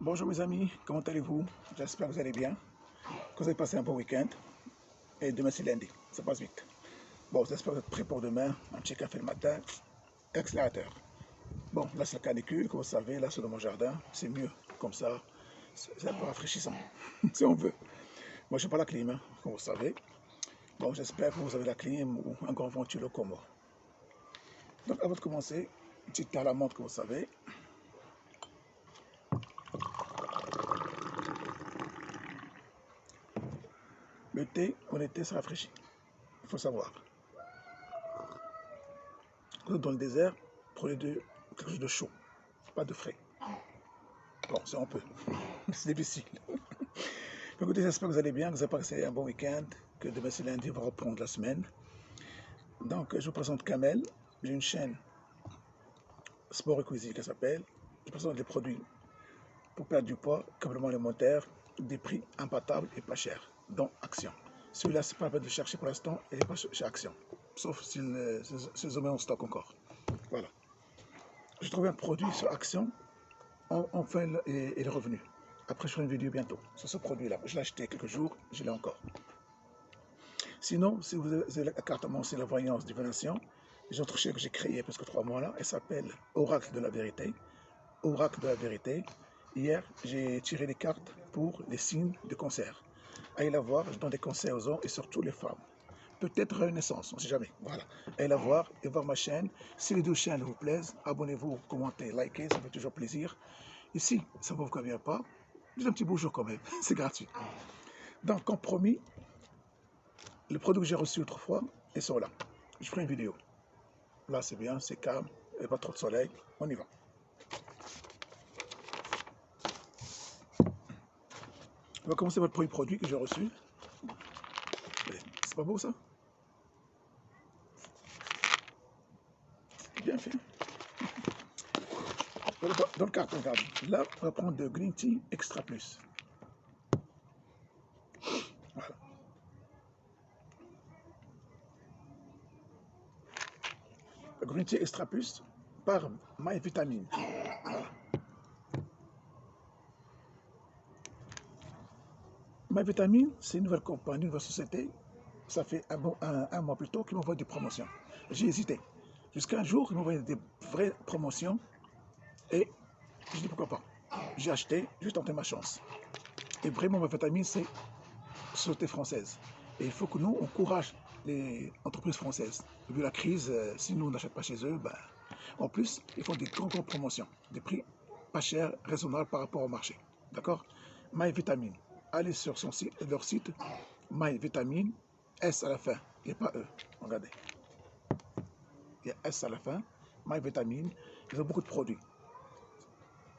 Bonjour mes amis, comment allez-vous? J'espère que vous allez bien, que vous avez passé un bon week-end. Et demain c'est lundi, ça passe vite. Bon, j'espère que vous êtes prêts pour demain, un petit café le matin, accélérateur. Bon, là c'est la canicule, comme vous savez, là c'est dans mon jardin, c'est mieux, comme ça, c'est un peu rafraîchissant, si on veut. Moi je n'ai pas la clim, hein, comme vous savez. Bon, j'espère que vous avez la clim ou un grand ventilo comme moi. Donc avant de commencer, une petite thé à la menthe, comme vous savez. Le thé, en été, ça rafraîchit, il faut savoir. Vous êtes dans le désert, prenez quelque chose de chaud, pas de frais. Bon, ça on peut, c'est difficile. Écoutez, j'espère que vous allez bien, que vous avez passé un bon week-end, que demain c'est lundi, on va reprendre la semaine. Donc, je vous présente Kamel, j'ai une chaîne Sport et Cuisine qui s'appelle. Je présente des produits pour perdre du poids, compléments alimentaires, des prix imbattables et pas chers, dont Action. Celui-là, c'est pas la peine de le chercher pour l'instant, il n'est pas chez Action, sauf si les hommes en stock encore. Voilà. J'ai trouvé un produit sur Action, enfin il est revenu. Après, je ferai une vidéo bientôt sur ce produit-là. Je l'ai acheté quelques jours, je l'ai encore. Sinon, si vous avez la carte à c'est la voyance, divination, j'ai un autre chien que j'ai créé presque 3 mois là, elle s'appelle Oracle de la vérité. Oracle de la vérité. Hier, j'ai tiré des cartes pour les signes de cancer. Allez la voir, je donne des conseils aux hommes et surtout les femmes. Peut-être Renaissance, on ne sait jamais. Voilà. Allez la voir et voir ma chaîne. Si les deux chaînes vous plaisent, abonnez-vous, commentez, likez, ça fait toujours plaisir. Et si ça ne vous convient pas, dites un petit bonjour quand même, c'est gratuit. Donc, comme promis, le produit que j'ai reçu autrefois est sur là. Je ferai une vidéo. Là, c'est bien, c'est calme, il n'y a pas trop de soleil. On y va. On va commencer par le premier produit que j'ai reçu. C'est pas beau ça? Bien fait. Dans le carton, regarde. Là, on va prendre de Green Tea Extra Plus. Voilà. Le Green Tea Extra Plus par My Vitamine. Voilà. My Vitamine, c'est une nouvelle compagnie, une nouvelle société. Ça fait un mois plus tôt qu'ils m'envoient des promotions. J'ai hésité. Jusqu'à un jour, ils m'envoyaient des vraies promotions. Et je dis pourquoi pas. J'ai acheté, j'ai tenté ma chance. Et vraiment, ma vitamine, c'est société française. Et il faut que nous, on encourage les entreprises françaises. Vu la crise, si nous, on n'achète pas chez eux, ben, en plus, ils font des grandes promotions, des prix pas chers, raisonnables par rapport au marché. D'accord? My Vitamine. Allez sur leur site, My Vitamine, S à la fin, il n'y a pas E. Regardez. Il y a S à la fin, My Vitamine. Ils ont beaucoup de produits.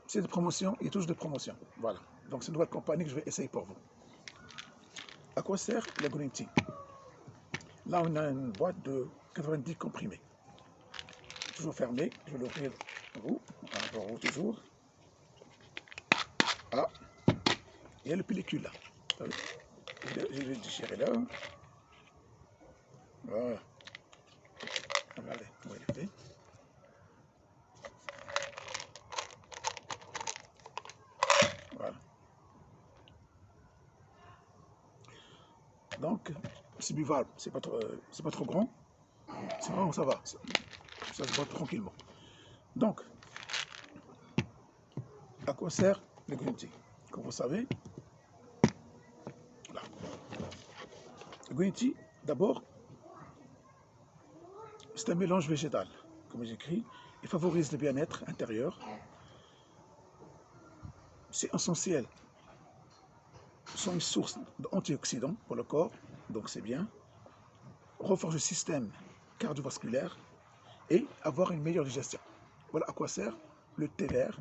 C'est des promotions, il y a toujours des promotions. Voilà. Donc c'est une nouvelle compagnie que je vais essayer pour vous. À quoi sert le Green Tea? Là, on a une boîte de 90 comprimés. Toujours fermée. Je vais l'ouvrir pour vous. Pour vous toujours. Ah, il y a le pellicule là. Je vais déchirer là. Voilà. Regardez comment il est fait. Voilà. Donc, c'est buvable. C'est pas trop grand. C'est vraiment, ça va. Ça se boit tranquillement. Donc, à quoi sert le Green Tea? Comme vous savez, là. Le Green Tea, d'abord, c'est un mélange végétal, comme j'écris. Il favorise le bien-être intérieur. C'est essentiel. Ce sont une source d'antioxydants pour le corps, donc c'est bien. Renforce le système cardiovasculaire et avoir une meilleure digestion. Voilà à quoi sert le thé vert,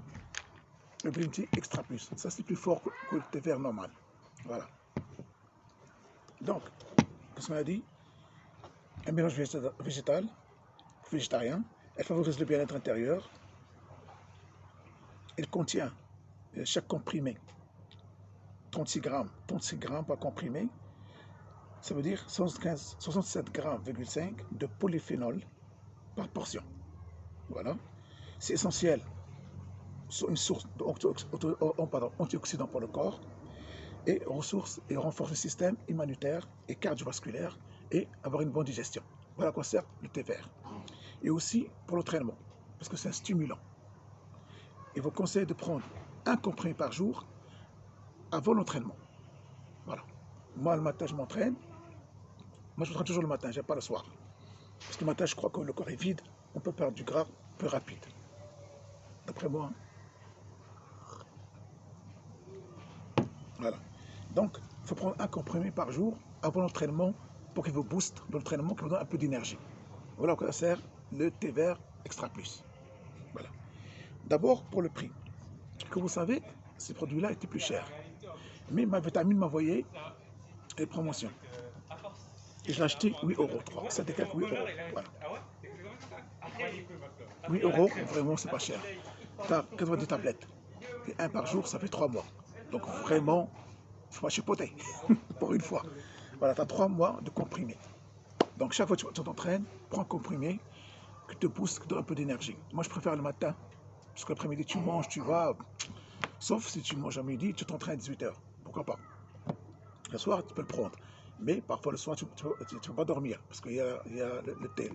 le Green Tea Extra Plus. Ça, c'est plus fort que le thé vert normal. Voilà. Donc, qu'est-ce qu'on a dit? Un mélange végétal, végétarien. Elle favorise le bien-être intérieur. Elle contient chaque comprimé 36 grammes par comprimé. Ça veut dire 67 grammes de polyphénol par portion. Voilà. C'est essentiel une source d'antioxydants pour le corps et ressource et renforce le système immunitaire et cardiovasculaire et avoir une bonne digestion. Voilà à quoi sert le thé vert. Et aussi pour l'entraînement, parce que c'est un stimulant. Il vous conseille de prendre un comprimé par jour avant l'entraînement. Voilà. Moi, le matin, je m'entraîne. Moi, je m'entraîne toujours le matin, j'aime pas le soir. Parce que le matin, je crois que le corps est vide, on peut perdre du gras plus rapide. D'après moi. Voilà. Donc, il faut prendre un comprimé par jour avant l'entraînement pour qu'il vous booste dans l'entraînement, qu'il vous donne un peu d'énergie. Voilà à quoi sert le thé vert Extra Plus. Voilà. D'abord, pour le prix. Comme vous savez, ces produits-là étaient plus chers. Mais ma vitamine m'a envoyé les promotions. Et je l'ai acheté 8 €. Ça décale 8 €. Voilà. 8 €, vraiment, c'est pas cher. Tu as 90 tablettes. Et un par jour, ça fait 3 mois. Donc vraiment, il faut pas chipoter. Pour une fois. Voilà, tu as 3 mois de comprimé. Donc chaque fois que tu t'entraînes, prends un comprimé qui te booste, qui te donne un peu d'énergie. Moi, je préfère le matin. Parce que l'après-midi, tu manges, tu vas. Sauf si tu manges à midi, tu t'entraînes à 18 h. Pourquoi pas? Le soir, tu peux le prendre. Mais parfois, le soir, tu ne peux pas dormir. Parce qu'il y a le thé.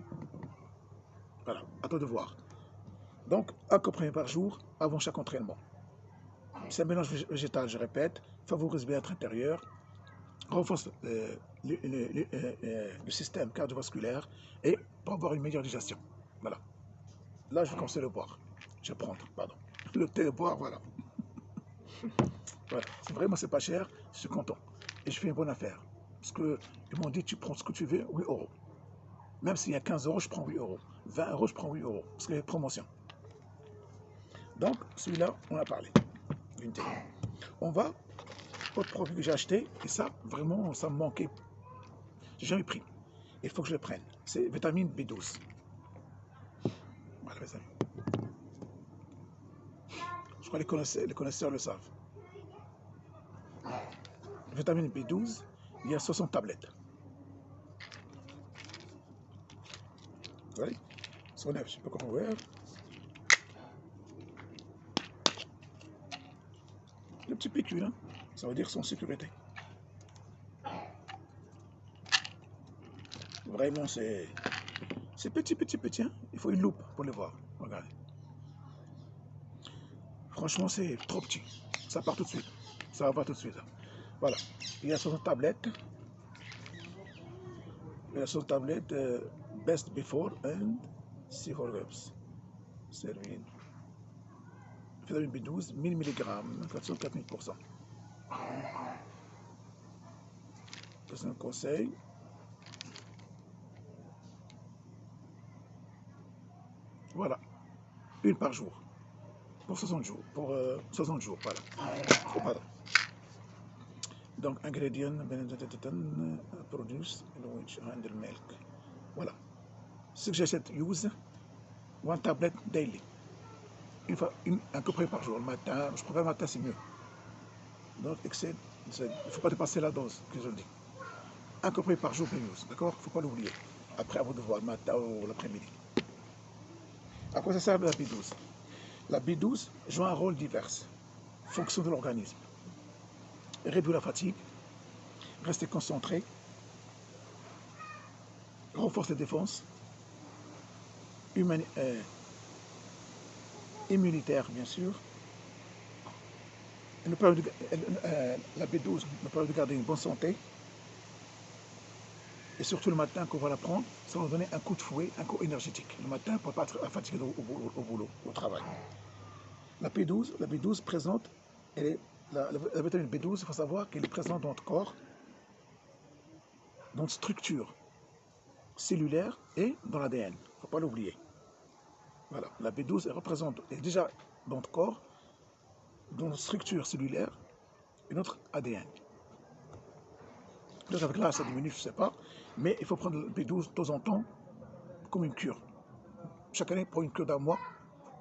Voilà, à toi de voir. Donc, un comprimé par jour avant chaque entraînement. C'est un mélange végétal, je répète, favorise le bien-être intérieur, renforce le système cardiovasculaire et pour avoir une meilleure digestion. Voilà. Là, je vous conseille de boire. Je vais prendre, pardon. Le thé de boire, voilà. Voilà. Vraiment, c'est pas cher, je suis content. Et je fais une bonne affaire. Parce qu'ils m'ont dit, tu prends ce que tu veux, 8 €. Même s'il y a 15 €, je prends 8 €. 20 €, je prends 8 €. Parce qu'il y a une promotion. Donc, celui-là, on a parlé. Une thé. On va autre produit que j'ai acheté, et ça, vraiment, ça me manquait. J'ai jamais pris. Il faut que je le prenne. C'est vitamine B12. Voilà, mes amis. Je crois que les connaisseurs le savent. Vitamine B12, il y a 60 tablettes. Vous voyez? Son œuf, je ne sais pas comment voir. Le petit pécule, hein? Ça veut dire son sécurité. Vraiment, c'est petit, hein? Il faut une loupe pour le voir. Regardez. Franchement, c'est trop petit. Ça part tout de suite. Ça va tout de suite. Là. Voilà. Il y a 60 tablettes. Il y a 60 tablettes Best Before and C4 Reps. Servine. Vitamine B12, 1000 mg, 404 000%. C'est un conseil. Voilà. Une par jour. Pour 60 jours. Pour 60 jours, voilà. Pardon. Donc, ingrédients, produce, which handle milk. Voilà. Suggested use, one tablet daily. Un comprimé par jour. Le matin, je préfère le matin, c'est mieux. Donc, excès, il ne faut pas dépasser la dose, que je le dis. Un comprimé par jour, B12, d'accord? Il ne faut pas l'oublier. Après, à vous de voir, le matin ou l'après-midi. À quoi ça sert la B12? La B12 joue un rôle divers. Fonction de l'organisme. Réduire la fatigue, rester concentré, renforce les défenses, immunitaire bien sûr. La B12 nous permet de garder une bonne santé. Et surtout le matin qu'on va la prendre, ça va nous donner un coup de fouet, un coup énergétique. Le matin pour ne pas être fatigué au boulot, au travail. La B12 présente, la vitamine B12, il faut savoir qu'elle est présente dans notre corps, dans notre structure cellulaire et dans l'ADN. Il ne faut pas l'oublier. Voilà, la B12 est déjà dans notre corps, dans notre structure cellulaire et notre ADN. Peut-être avec l'âge ça diminue, je ne sais pas, mais il faut prendre le B12 de temps en temps comme une cure. Chaque année, pour une cure d'un mois,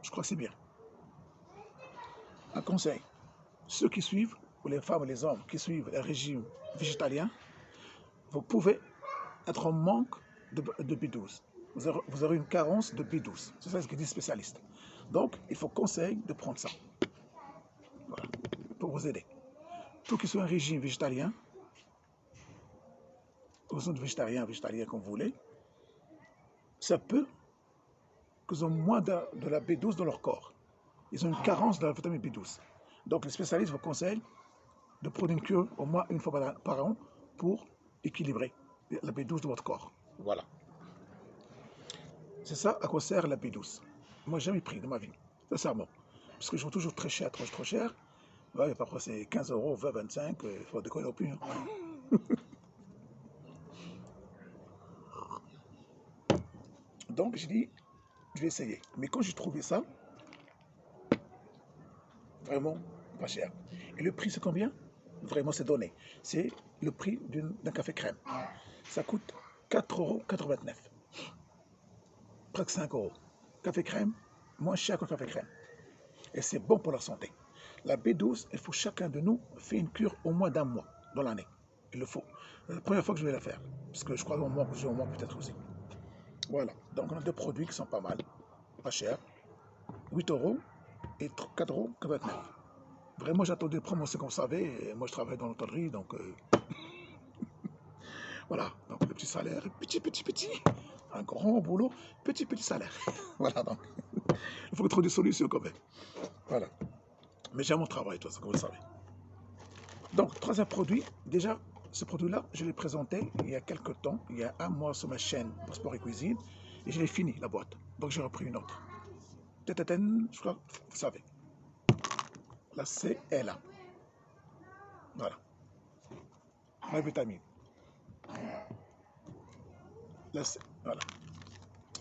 je crois que c'est bien. Un conseil, ceux qui suivent, ou les femmes et les hommes qui suivent un régime végétalien, vous pouvez être en manque de B12. Vous aurez une carence de B12. C'est ça ce que disent les spécialistes. Donc, il faut conseiller de prendre ça. Voilà, pour vous aider. Tout qui soit un régime végétarien, ou sont végétarien comme vous voulez, ça peut qu'ils ont moins de la B12 dans leur corps. Ils ont une carence de la vitamine B12. Donc, les spécialistes vous conseillent de prendre une cure au moins une fois par an pour équilibrer la B12 de votre corps. Voilà. C'est ça à quoi sert la B12. Moi, j'ai jamais pris de ma vie, sincèrement. Parce que je trouve toujours très cher, trop cher. Ouais, parfois c'est 15 euros, 20, 25, il faut déconner au plus. Hein. Donc, j'ai dit, je vais essayer. Mais quand j'ai trouvé ça, vraiment pas cher. Et le prix, c'est combien? Vraiment, c'est donné. C'est le prix d'un café crème. Ça coûte 4,89 €. Presque 5 €. Café crème, moins cher qu'un café crème. Et c'est bon pour la santé. La B12, il faut chacun de nous faire une cure au moins d'un mois dans l'année. Il le faut. La première fois que je vais la faire. Parce que je crois qu'au moins, j'ai au moins peut-être aussi. Voilà. Donc on a deux produits qui sont pas mal. Pas cher. 8 € et 4,89 €. Vraiment, j'attends des promotions, comme vous savez. Et moi, je travaille dans l'hôtellerie, donc voilà. Donc le petit salaire, petit. Un grand boulot, petit salaire. Voilà, donc il faut trouver des solutions quand même. Voilà. Mais j'aime mon travail, toi, comme vous le savez. Donc, troisième produit, déjà, ce produit-là, je l'ai présenté il y a quelques temps, il y a un mois sur ma chaîne pour Sport et Cuisine, et je l'ai fini, la boîte. Donc, j'ai repris une autre. Je crois, vous savez. La C est là. Voilà. La vitamine. La C, voilà.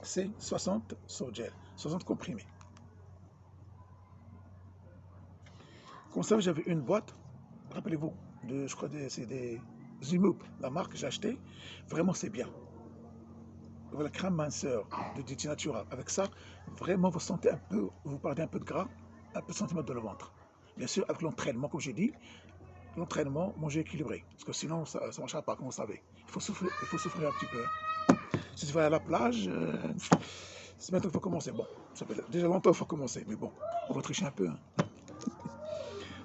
C'est 60 sur gel, 60 comprimés. Comme ça, j'avais une boîte, rappelez-vous, je crois que c'est des Zumup, la marque que j'ai acheté. Vraiment, c'est bien. La crème minceur de Diti Natura. Avec ça, vraiment, vous sentez un peu, vous perdez un peu de gras, un peu de sentiment dans le ventre. Bien sûr, avec l'entraînement, comme j'ai dit, l'entraînement, manger équilibré. Parce que sinon, ça ne marchera pas, comme vous savez. Il faut souffrir un petit peu. Si tu vas à la plage, c'est maintenant qu'il faut commencer. Bon, ça fait déjà longtemps qu'il faut commencer, mais bon, on va tricher un peu. Hein.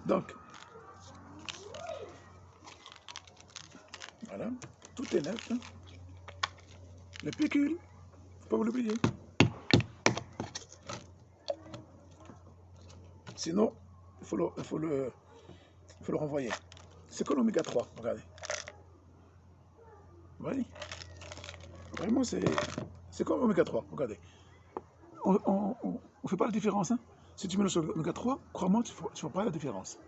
Donc, voilà, tout est neuf. Hein. Le pécule, faut pas vous l'oublier. Sinon, il faut le renvoyer. C'est quoi l'oméga 3? Regardez. Oui. Vraiment, c'est quoi l'oméga 3? Regardez. On ne fait pas la différence. Hein. Si tu mets l'oméga 3, crois-moi, tu ne feras pas la différence.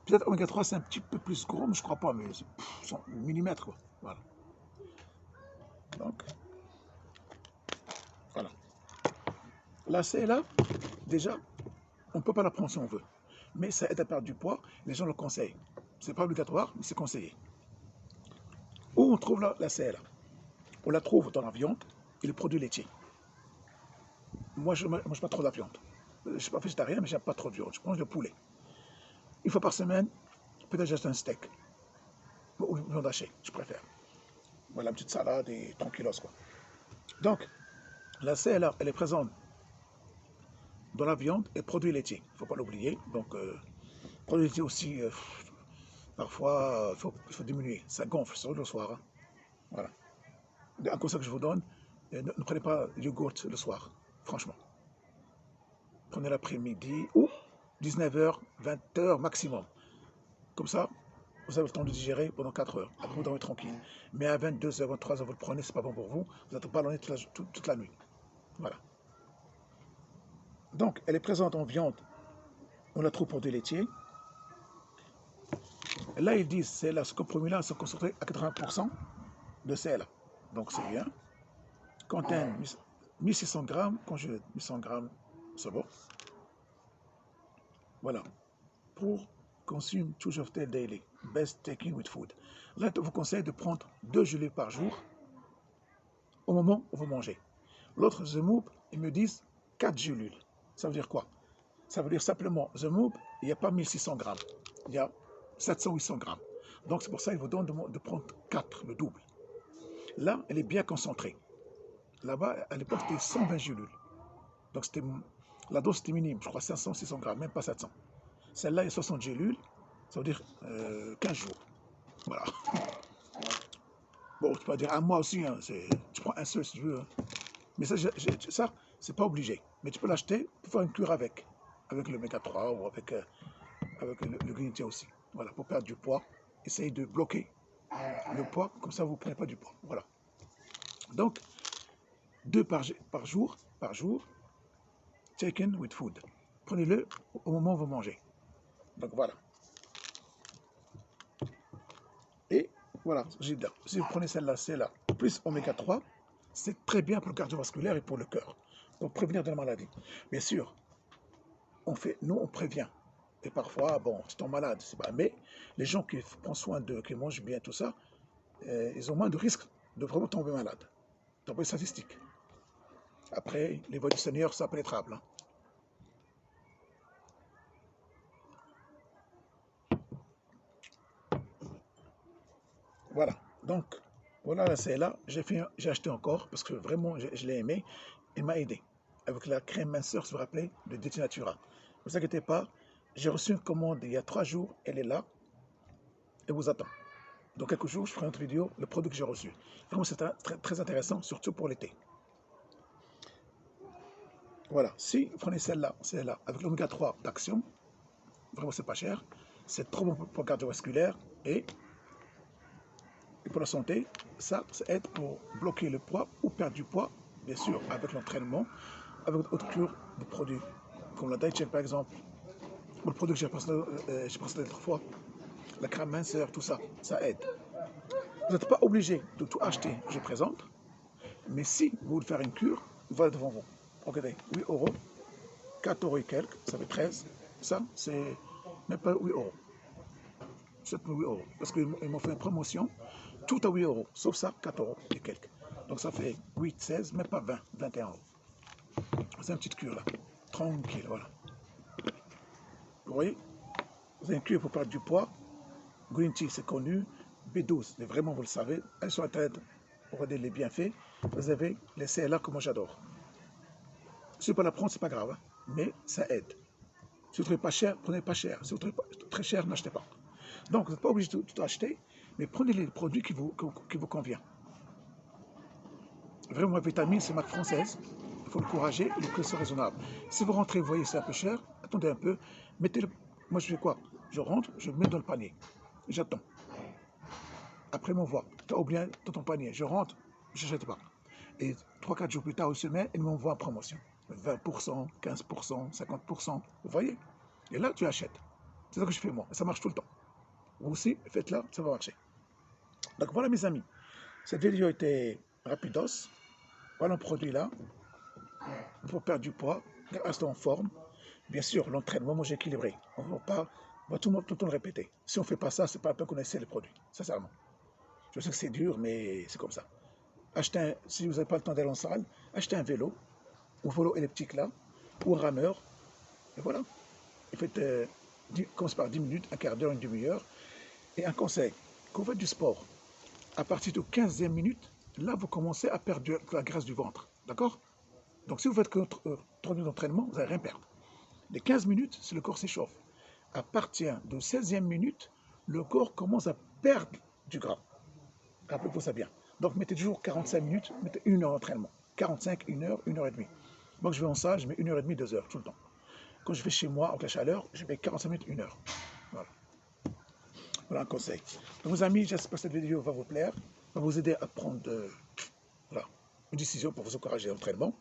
Peut-être oméga 3, c'est un petit peu plus gros, mais je ne crois pas, mais c'est millimètres. Quoi. Voilà. Donc, voilà. La C, là, déjà, on ne peut pas la prendre si on veut. Mais ça aide à perdre du poids. Les gens le conseillent. Ce n'est pas obligatoire, mais c'est conseillé. Où on trouve la C, là? On la trouve dans la viande et les produits laitiers. Moi, je ne mange pas trop de la viande. Je ne suis pas végétarien, mais j'aime pas trop de viande. Je mange le poulet. Une fois par semaine, peut-être juste un steak. Ou une viande hachée, je préfère. Voilà, une petite salade et tranquillos, quoi. Donc, la C, elle est présente dans la viande et produits laitiers. Il ne faut pas l'oublier. Donc, produits laitiers aussi, parfois, il faut diminuer. Ça gonfle, surtout le soir. Hein. Voilà. Un conseil que je vous donne, ne prenez pas de yogourt le soir, franchement. Prenez l'après-midi ou 19h, 20h maximum. Comme ça, vous avez le temps de digérer pendant 4 heures. Après, vous dormez tranquille. Mais à 22h, 23h, vous le prenez, c'est pas bon pour vous. Vous n'êtes pas ballonné toute la nuit. Voilà. Donc, elle est présente en viande. On la trouve pour du laitier. Et là, ils disent, c'est là, ce compromis-là, c'est concentré à 80% de sel. Donc, c'est bien. Contient 1600 grammes. Quand je 1100 grammes, c'est bon. Voilà. Pour consume two of day daily. Best taking with food. Là, je vous conseille de prendre 2 gelées par jour au moment où vous mangez. L'autre, The Move, ils me disent 4 gélules. Ça veut dire quoi? Ça veut dire simplement, The Move, il n'y a pas 1600 grammes. Il y a 700-800 grammes. Donc, c'est pour ça qu'ils vous donnent de prendre 4, le double. Là, elle est bien concentrée. Là-bas, à l'époque, c'était 120 gélules. Donc, c'était La dose était minime, je crois 500, 600 grammes, même pas 700. Celle-là est 60 gélules, ça veut dire 15 jours. Voilà. Bon, tu peux dire un mois aussi, hein, tu prends un seul si tu veux. Hein. Mais ça c'est pas obligé. Mais tu peux l'acheter pour faire une cure avec l'oméga 3 ou avec le green tea aussi. Voilà, pour perdre du poids, essayez de bloquer le poids, comme ça vous ne prenez pas du poids. Voilà. Donc, 2 par jour, taken with food. Prenez-le au moment où vous mangez. Donc voilà. Et voilà, si vous prenez celle-là, plus oméga 3, c'est très bien pour le cardiovasculaire et pour le cœur, pour prévenir de la maladie. Bien sûr, nous on prévient. Et parfois, bon, si tu es malade, c'est pas. Mais les gens qui prennent soin d'eux, qui mangent bien, tout ça, ils ont moins de risques de vraiment tomber malade. D'après les statistiques. Après, les voies du Seigneur, c'est impénétrable. Hein. Voilà. Donc, voilà, c'est là. J'ai acheté encore parce que vraiment, je l'ai aimé. Il m'a aidé. Avec la crème minceur, si vous vous rappelez, de Détinatura. Ne vous inquiétez pas. J'ai reçu une commande il y a 3 jours. Elle est là. Elle vous attend. Dans quelques jours, je ferai une autre vidéo, le produit que j'ai reçu. Vraiment, c'est très, très intéressant, surtout pour l'été. Voilà. Si vous prenez celle-là, avec l'oméga 3 d'action, vraiment, c'est pas cher. C'est trop bon pour le cardiovasculaire et pour la santé, ça aide pour bloquer le poids ou perdre du poids, bien sûr, avec l'entraînement, avec d'autres cures de produits, comme la diet check par exemple, ou le produit que j'ai pensé l'autre fois, la crème minceur, tout ça, ça aide. Vous n'êtes pas obligé de tout acheter, je présente, mais si vous voulez faire une cure, voilà devant vous. Regardez, 8 euros, 4 euros et quelques, ça fait 13. Ça, c'est même pas 8 euros. 7 8 euros. Parce qu'ils m'ont fait une promotion, tout à 8 euros, sauf ça, 4 euros et quelques. Donc ça fait 8, 16, même pas 20, 21 euros. C'est une petite cure là, tranquille, voilà. Vous voyez, vous avez une cure pour perdre du poids. Green tea, c'est connu. B12, mais vraiment, vous le savez. Allez sur Internet, regardez les bienfaits. Vous avez les CLA que moi j'adore. Si vous ne pouvez pas la prendre, c'est pas grave, hein, mais ça aide. Si vous ne trouvez pas cher, prenez pas cher. Si vous trouvez pas très cher, n'achetez pas. Donc, vous n'êtes pas obligé de tout acheter, mais prenez les produits qui vous conviennent. Vraiment, la vitamine, c'est marque française. Il faut encourager, les prix sont raisonnables. Si vous rentrez, vous voyez, c'est un peu cher, attendez un peu, mettez-le. Moi, je fais quoi? Je rentre, je mets dans le panier. J'attends. Après mon voix, tu as oublié dans ton panier. Je rentre, je n'achète pas. Et 3-4 jours plus tard, une semaine, ils m'envoient en promotion. 20%, 15%, 50%. Vous voyez? Et là, tu achètes. C'est ça que je fais moi. Ça marche tout le temps. Vous aussi, faites-la, ça va marcher. Donc voilà, mes amis. Cette vidéo était rapidos. Voilà un produit là. Pour perdre du poids, rester en forme. Bien sûr, l'entraînement, moi j'ai équilibré. On va tout le temps le répéter. Si on ne fait pas ça, c'est pas un peu qu'on essaie les produits. Sincèrement. Je sais que c'est dur, mais c'est comme ça. Si vous n'avez pas le temps d'aller en salle, achetez un vélo, ou vélo elliptique là, ou un rameur, et voilà. Et faites, commence par 10 minutes, un quart d'heure, une demi-heure. Et un conseil, quand vous faites du sport, à partir de 15e minute, là vous commencez à perdre la graisse du ventre. D'accord? Donc si vous faites que 3 minutes d'entraînement, vous n'allez rien perdre. Les 15 minutes, c'est le corps s'échauffe. À partir de 16e minute, le corps commence à perdre du gras. Rappelez-vous ça bien. Donc mettez toujours 45 minutes, mettez 1 heure d'entraînement. 45, 1 heure, 1 heure et demie. Moi je vais en salle, je mets 1 heure et demie, 2 heures, tout le temps. Quand je vais chez moi, avec la chaleur, je mets 45 minutes, 1 heure. Voilà. Voilà un conseil. Donc, mes amis, j'espère que cette vidéo va vous plaire, va vous aider à prendre voilà, une décision pour vous encourager à l'entraînement.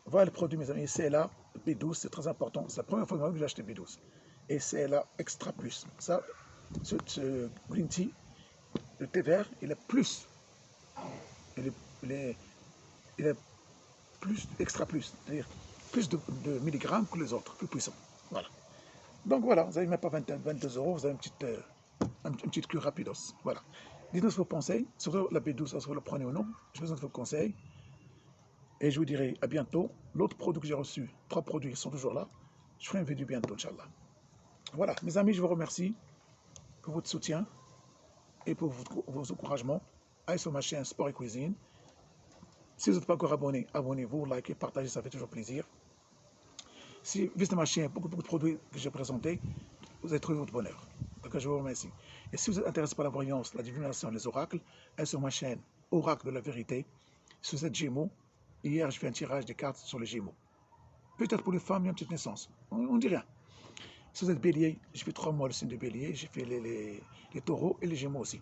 Voilà le produit, mes amis, c'est là, B12, c'est très important. C'est la première fois que j'ai acheté B12. Et c'est là, Extra Plus. Ça, ce green tea, le thé vert, il est plus. Il est plus, extra plus, c'est-à-dire plus de milligrammes que les autres, plus puissants. Voilà. Donc voilà, vous n'avez même pas 22 euros, vous avez une petite cure rapidos. Voilà. Dites-nous ce que vous pensez, surtout la B12, est-ce que vous la prenez ou non. Je vous donne vos conseils. Et je vous dirai à bientôt. L'autre produit que j'ai reçu, 3 produits sont toujours là. Je ferai une vidéo bientôt, Inch'Allah. Voilà, mes amis, je vous remercie pour votre soutien et pour vos encouragements. Allez sur ma chaîne Sport et Cuisine. Si vous n'êtes pas encore abonné, abonnez-vous, likez, partagez, ça fait toujours plaisir. Si, visitez ma chaîne, beaucoup de produits que j'ai présentés, vous allez trouver votre bonheur. Donc, je vous remercie. Et si vous êtes intéressé par la voyance, la divination, les oracles, allez sur ma chaîne Oracle de la vérité. Si vous êtes Gémeaux, hier, je fais un tirage des cartes sur les Gémeaux. Peut-être pour les femmes, il y a une petite naissance. On ne dit rien. Si vous êtes Bélier, j'ai fait 3 mois le signe de Bélier. J'ai fait les taureaux et les Gémeaux aussi.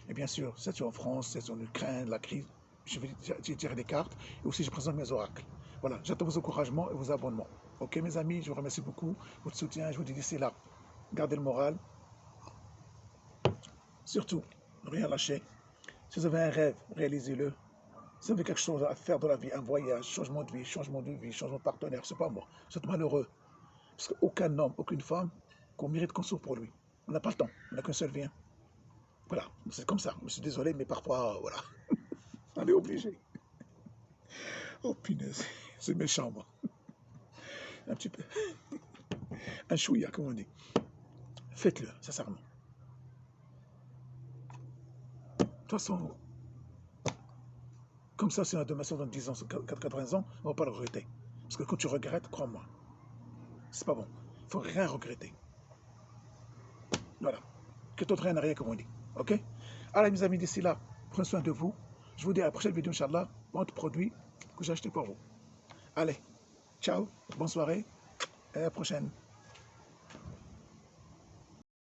Et bien sûr, c'est en France, c'est en Ukraine, la crise. J'ai tiré des cartes et aussi je présente mes oracles. Voilà, j'attends vos encouragements et vos abonnements. Ok, mes amis, je vous remercie beaucoup. Votre soutien, je vous dis d'ici là. Gardez le moral. Surtout, ne rien lâcher. Si vous avez un rêve, réalisez-le. Si vous avez quelque chose à faire dans la vie, un voyage, changement de vie, changement de partenaire, c'est pas moi. Vous êtes malheureux. Parce qu'aucun homme, aucune femme qu'on mérite qu'on souffre pour lui. On n'a pas le temps, on n'a qu'un seul bien. Voilà, c'est comme ça. Je suis désolé, mais parfois, voilà, on est obligé. Oh punaise, c'est méchant, moi. Un petit peu. Un chouïa, comme on dit. Faites-le, sincèrement. De toute façon, comme ça, si on a demain, dans 10 ans, 80 ans, on ne va pas le regretter. Parce que quand tu regrettes, crois-moi, c'est pas bon. Il ne faut rien regretter. Voilà. Que toi, rien n'a rien, comme on dit. Ok? Allez, mes amis, d'ici là, prenez soin de vous. Je vous dis à la prochaine vidéo, Inch'Allah, pour un produit que j'ai acheté pour vous. Allez, ciao, bonne soirée, et à la prochaine.